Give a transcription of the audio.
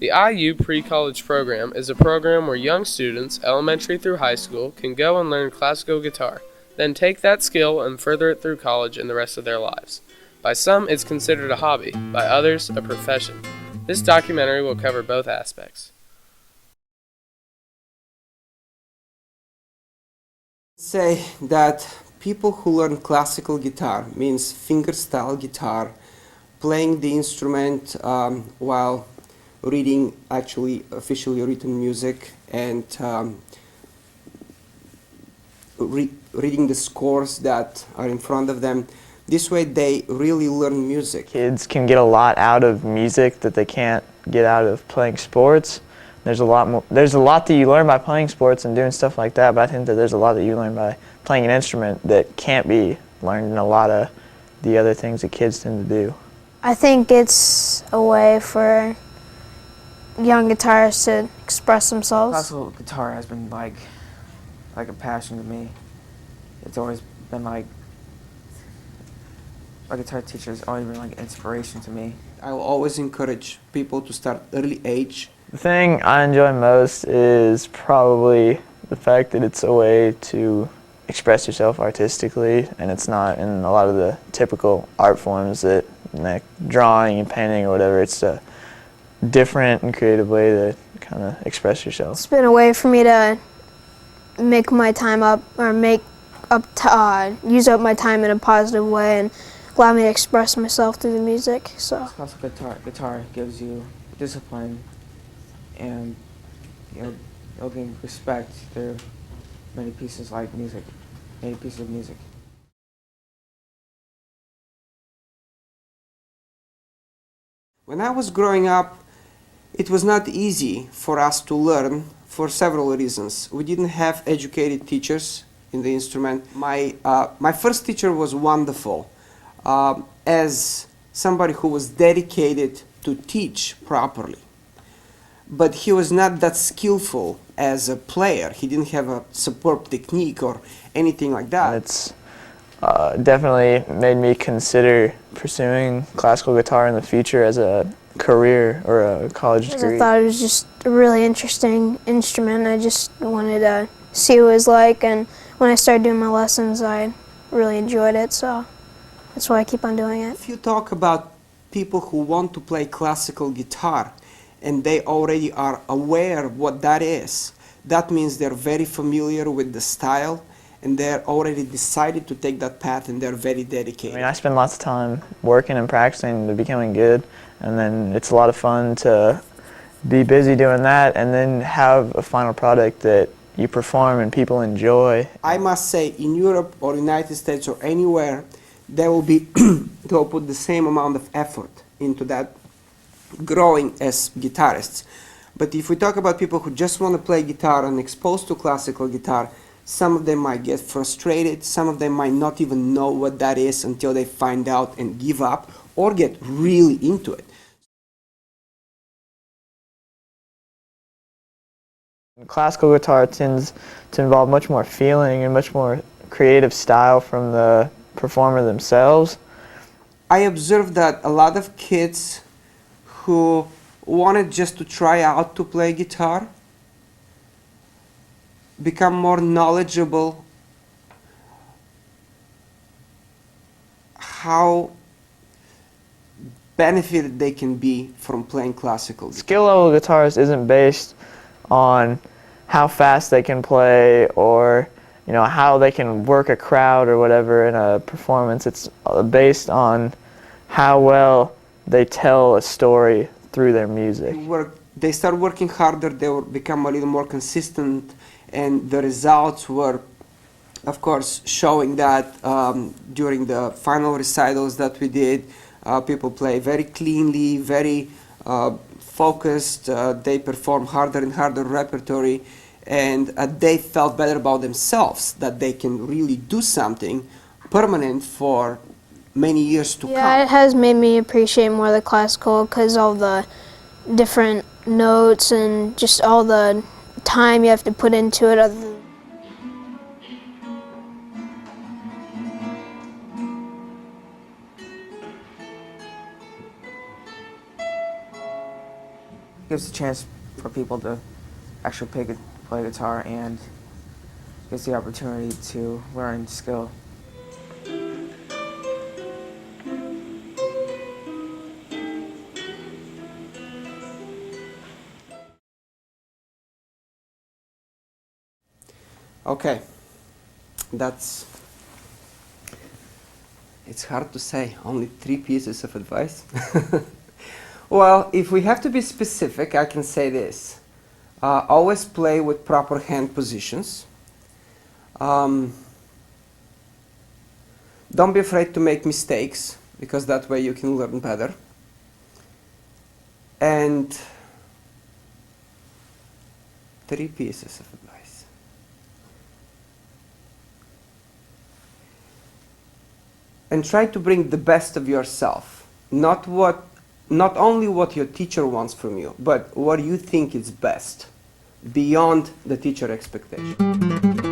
The IU Pre-College Program is a program where young students, elementary through high school, can go and learn classical guitar, then take that skill and further it through college and the rest of their lives. By some, it's considered a hobby, by others, a profession. This documentary will cover both aspects. Say that people who learn classical guitar, means fingerstyle guitar, playing the instrument while reading actually officially written music and reading the scores that are in front of them. This way they really learn music. Kids can get a lot out of music that they can't get out of playing sports. There's a lot that you learn by playing sports and doing stuff like that, but I think that there's a lot that you learn by playing an instrument that can't be learned in a lot of the other things that kids tend to do. I think it's a way for young guitarists to express themselves. Classical guitar has been like a passion to me. It's always been like my guitar teacher has always been like inspiration to me. I will always encourage people to start early age. The thing I enjoy most is probably the fact that it's a way to express yourself artistically, and it's not in a lot of the typical art forms that, like drawing and painting or whatever. It's a different and creative way to kind of express yourself. It's been a way for me to make my time up, or use up my time in a positive way and allow me to express myself through the music. So classical guitar gives you discipline, and you'll gain respect through many pieces of music. When I was growing up, it was not easy for us to learn for several reasons. We didn't have educated teachers in the instrument. My first teacher was wonderful. As somebody who was dedicated to teach properly. But he was not that skillful as a player. He didn't have a superb technique or anything like that. It's definitely made me consider pursuing classical guitar in the future as a career or a college degree. I thought it was just a really interesting instrument. I just wanted to see what it was like, and when I started doing my lessons, I really enjoyed it, so that's why I keep on doing it. If you talk about people who want to play classical guitar and they already are aware what that is, that means they're very familiar with the style and they're already decided to take that path and they're very dedicated. I mean, I spend lots of time working and practicing to becoming good, and then it's a lot of fun to be busy doing that and then have a final product that you perform and people enjoy. I must say, in Europe or United States or anywhere, they will put the same amount of effort into that growing as guitarists. But if we talk about people who just want to play guitar and exposed to classical guitar, some of them might get frustrated, some of them might not even know what that is until they find out and give up or get really into it. Classical guitar tends to involve much more feeling and much more creative style from the performer themselves. I observed that a lot of kids who wanted just to try out to play guitar become more knowledgeable how benefited they can be from playing classical guitar. Skill level guitarist isn't based on how fast they can play or how they can work a crowd or whatever in a performance. It's based on how well they tell a story through their music. They start working harder, they will become a little more consistent, and the results were, of course, showing that during the final recitals that we did, people play very cleanly, very focused, they perform harder and harder repertory, and they felt better about themselves, that they can really do something permanent for many years to come. Yeah, it has made me appreciate more the classical because all the different notes and just all the time you have to put into it. gives a chance for people to actually play guitar, and gives the opportunity to learn skill. Okay, it's hard to say, only 3 pieces of advice. Well, if we have to be specific, I can say this. Always play with proper hand positions. Don't be afraid to make mistakes, because that way you can learn better. And 3 pieces of advice. And try to bring the best of yourself, not only what your teacher wants from you, but what you think is best, beyond the teacher expectation.